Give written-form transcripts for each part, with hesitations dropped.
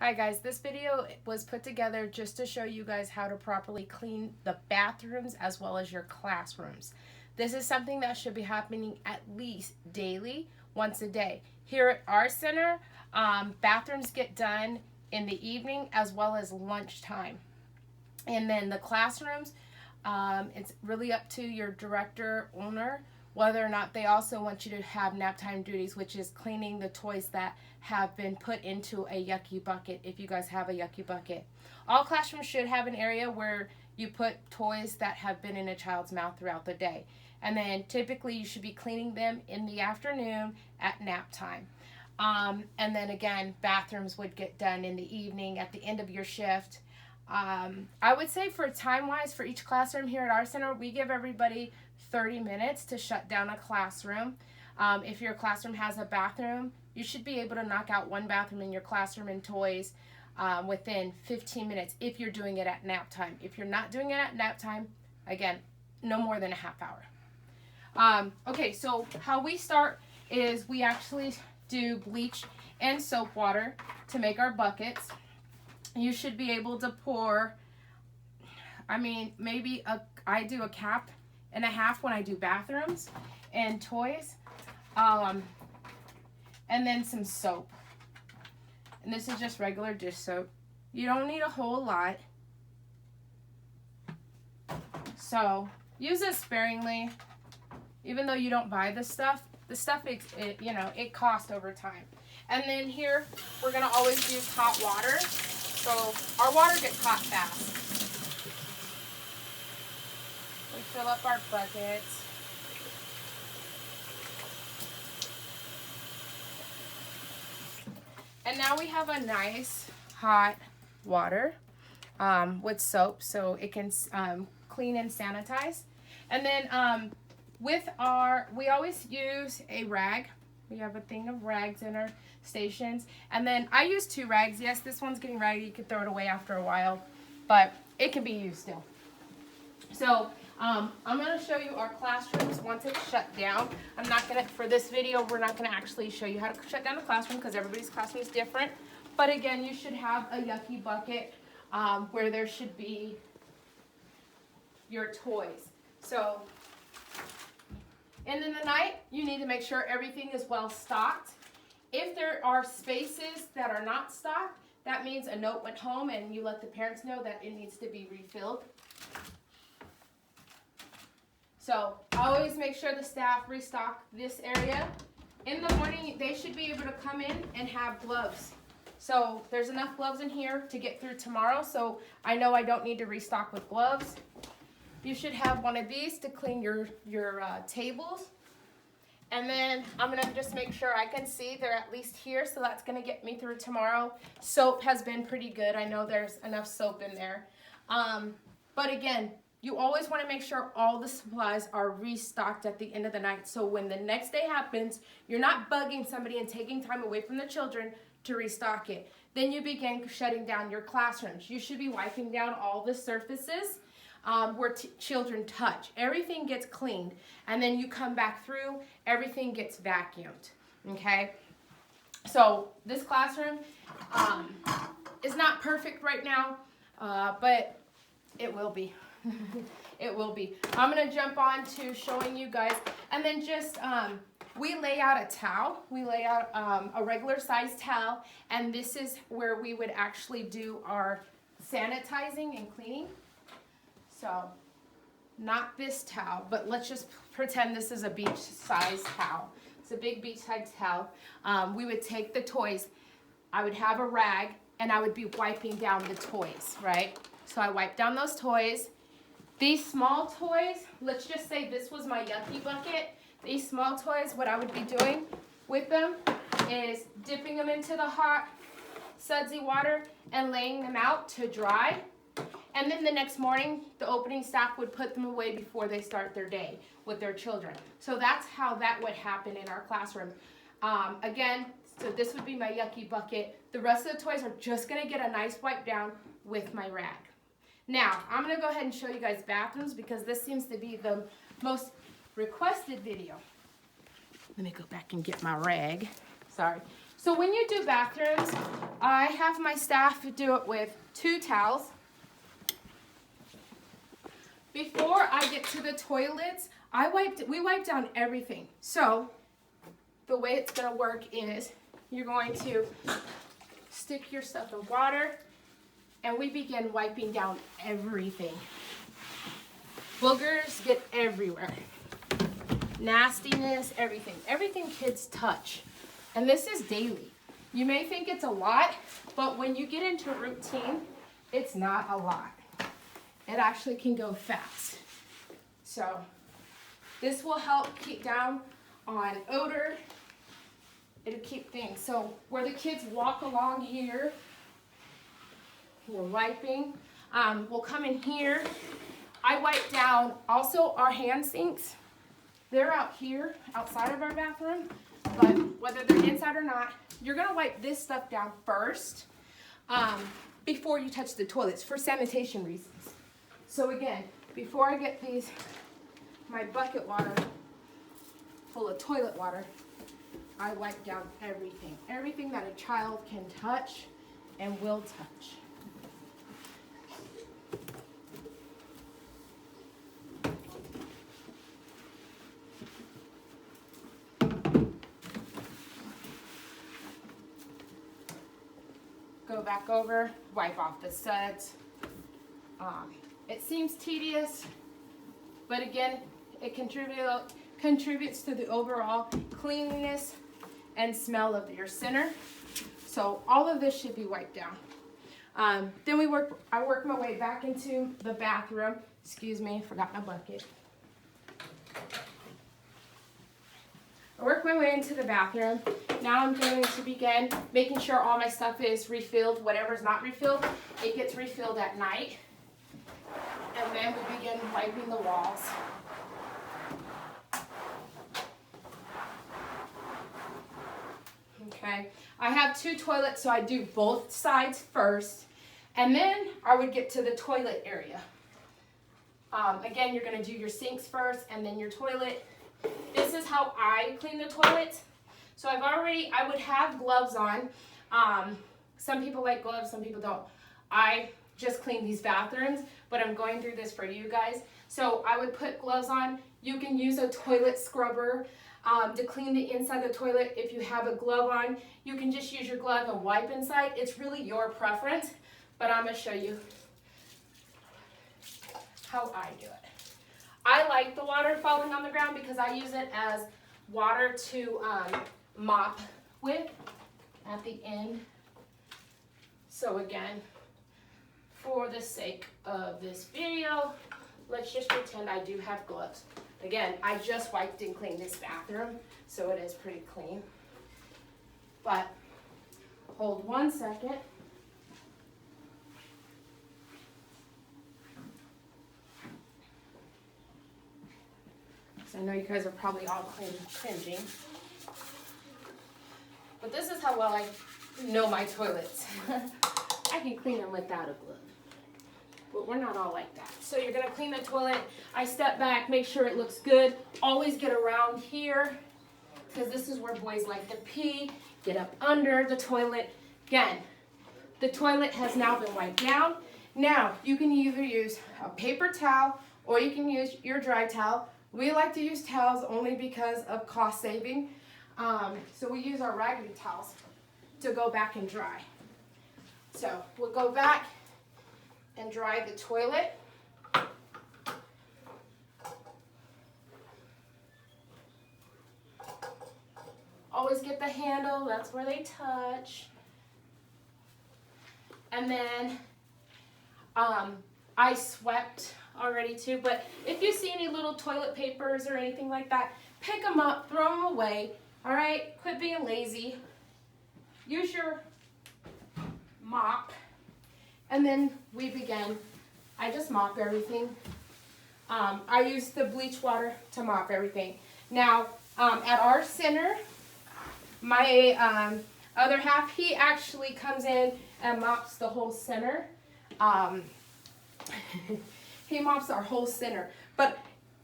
Hi guys, this video was put together just to show you guys how to properly clean the bathrooms as well as your classrooms. This is something that should be happening at least daily, once a day. Here at our center, bathrooms get done in the evening as well as lunchtime. And then the classrooms, it's really up to your director, owner, whether or not they also want you to have nap time duties, which is cleaning the toys that have been put into a yucky bucket, if you guys have a yucky bucket. All classrooms should have an area where you put toys that have been in a child's mouth throughout the day. And then typically you should be cleaning them in the afternoon at nap time. And then again, bathrooms would get done in the evening at the end of your shift. I would say for time-wise, for each classroom here at our center, we give everybody 30 minutes to shut down a classroom. If your classroom has a bathroom, you should be able to knock out one bathroom in your classroom and toys within 15 minutes if you're doing it at nap time. If you're not doing it at nap time, again, no more than a half hour. Okay, so how we start is we actually do bleach and soap water to make our buckets. You should be able to pour, maybe I do a cup and a half when I do bathrooms and toys. And then some soap. And this is just regular dish soap. You don't need a whole lot. So use it sparingly. Even though you don't buy this stuff, the stuff, it costs over time. And then here, we're gonna always use hot water. So our water gets hot fast. We fill up our buckets. And now we have a nice hot water with soap so it can clean and sanitize. And then we always use a rag. We have a thing of rags in our stations. And then I use 2 rags. Yes, this one's getting raggedy. You can throw it away after a while, but it can be used still. So I'm going to show you our classrooms once it's shut down. For this video, we're not going to actually show you how to shut down a classroom because everybody's classroom is different. But again, you should have a yucky bucket where there should be your toys. So, and in the night, you need to make sure everything is well stocked. If there are spaces that are not stocked, that means a note went home and you let the parents know that it needs to be refilled. So always make sure the staff restock this area. In the morning, they should be able to come in and have gloves. So there's enough gloves in here to get through tomorrow, so I know I don't need to restock with gloves. You should have one of these to clean your tables. And then I'm going to just make sure I can see they're at least here, so that's going to get me through tomorrow. Soap has been pretty good. I know there's enough soap in there. But again, you always want to make sure all the supplies are restocked at the end of the night. So when the next day happens, you're not bugging somebody and taking time away from the children to restock it. Then you begin shutting down your classrooms. You should be wiping down all the surfaces where children touch. Everything gets cleaned, and then you come back through, everything gets vacuumed, okay? So this classroom is not perfect right now, but it will be. It will be. I'm going to jump on to showing you guys, and then just, we lay out a towel. We lay out a regular size towel, and this is where we would actually do our sanitizing and cleaning. So, not this towel, but let's just pretend this is a beach size towel. It's a big beach size towel. We would take the toys, I would have a rag, and I would be wiping down the toys, right? So I wipe down those toys. These small toys, let's just say this was my yucky bucket. These small toys, what I would be doing with them is dipping them into the hot, sudsy water and laying them out to dry. And then the next morning, the opening staff would put them away before they start their day with their children. So that's how that would happen in our classroom. Again, so this would be my yucky bucket. The rest of the toys are just going to get a nice wipe down with my rag. Now, I'm going to go ahead and show you guys bathrooms because this seems to be the most requested video. Let me go back and get my rag. Sorry. So when you do bathrooms, I have my staff do it with 2 towels. Before I get to the toilets, we wipe down everything. So the way it's gonna work is you're going to stick your stuff in water and we begin wiping down everything. Boogers get everywhere. Nastiness, everything. Everything kids touch. And this is daily. You may think it's a lot, but when you get into routine, it's not a lot. It actually can go fast. So this will help keep down on odor. It'll keep things. So where the kids walk along here, we're wiping. We'll come in here. I wipe down also our hand sinks. They're out here, outside of our bathroom, but whether they're inside or not, you're gonna wipe this stuff down first before you touch the toilets for sanitation reasons. So again, before I get my bucket water full of toilet water, I wipe down everything that a child can touch and will touch. Go back over, wipe off the suds. It seems tedious, but again, it contributes to the overall cleanliness and smell of your center. So all of this should be wiped down. Then I work my way back into the bathroom. Excuse me, forgot my bucket. I work my way into the bathroom. Now I'm going to begin making sure all my stuff is refilled. Whatever's not refilled, it gets refilled at night. And then we begin wiping the walls. Okay, I have 2 toilets, so I do both sides first. And then I would get to the toilet area. Again, you're gonna do your sinks first and then your toilet. This is how I clean the toilet. So I would have gloves on. Some people like gloves, some people don't. I just clean these bathrooms, but I'm going through this for you guys. So I would put gloves on. You can use a toilet scrubber to clean the inside of the toilet. If you have a glove on, you can just use your glove and wipe inside. It's really your preference, but I'm gonna show you how I do it. I like the water falling on the ground because I use it as water to mop with at the end. So again, for the sake of this video, let's just pretend I do have gloves. Again, I just wiped and cleaned this bathroom, so it is pretty clean. But hold 1 second. So I know you guys are probably all cringing. But this is how well I know my toilets. I can clean them without a glove. But we're not all like that. So you're gonna clean the toilet. I step back, make sure it looks good. Always get around here, because this is where boys like to pee. Get up under the toilet. Again, the toilet has now been wiped down. Now, you can either use a paper towel or you can use your dry towel. We like to use towels only because of cost saving. So we use our raggedy towels to go back and dry. So we'll go back and dry the toilet. Always get the handle, that's where they touch. And then I swept already too, but if you see any little toilet papers or anything like that, pick them up, throw them away. All right, quit being lazy. Use your mop, and then we begin. I just mop everything. I use the bleach water to mop everything. Now, at our center, my other half, he actually comes in and mops the whole center. He mops our whole center, but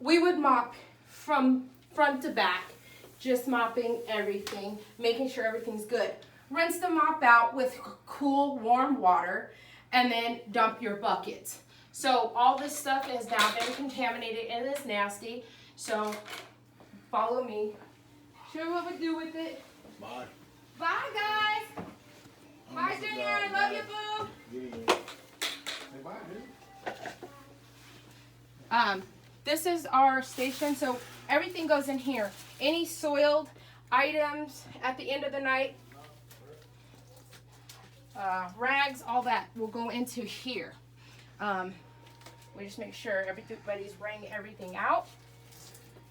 we would mop from front to back, just mopping everything, making sure everything's good. rinse the mop out with cool, warm water, and then dump your bucket. So all this stuff has now been contaminated and it's nasty. So follow me. Show you what we do with it. Bye. Bye, guys. Bye, Junior. I love you, boo. Hey, bye, dude. This is our station, so everything goes in here. Any soiled items at the end of the night, rags, all that will go into here. We just make sure everybody's wringing everything out.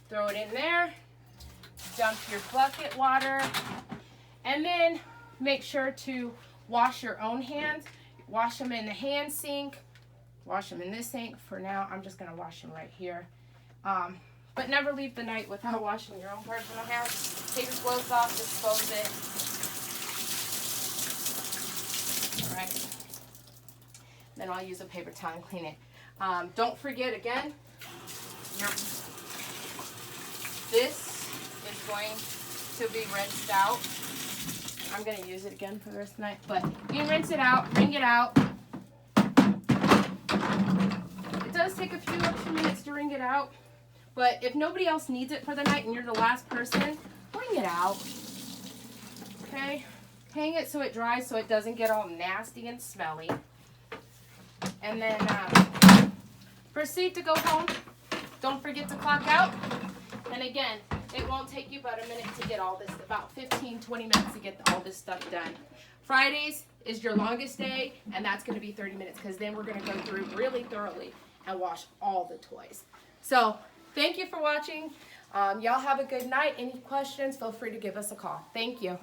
Throw it in there. Dump your bucket water. And then make sure to wash your own hands. Wash them in the hand sink. Wash them in this sink. For now, I'm just going to wash them right here. But never leave the night without washing your own personal hands. Take your clothes off, dispose it. Alright. Then I'll use a paper towel and clean it. Don't forget again, this is going to be rinsed out. I'm going to use it again for the rest of the night. But you can rinse it out, wring it out. It does take a few extra minutes to wring it out. But if nobody else needs it for the night and you're the last person, wring it out. Okay? Hang it so it dries so it doesn't get all nasty and smelly. And then proceed to go home. Don't forget to clock out. And again, it won't take you but a minute to get all this, about 15, 20 minutes to get all this stuff done. Fridays is your longest day, and that's going to be 30 minutes because then we're going to go through really thoroughly and wash all the toys. So thank you for watching. Y'all have a good night. Any questions, feel free to give us a call. Thank you.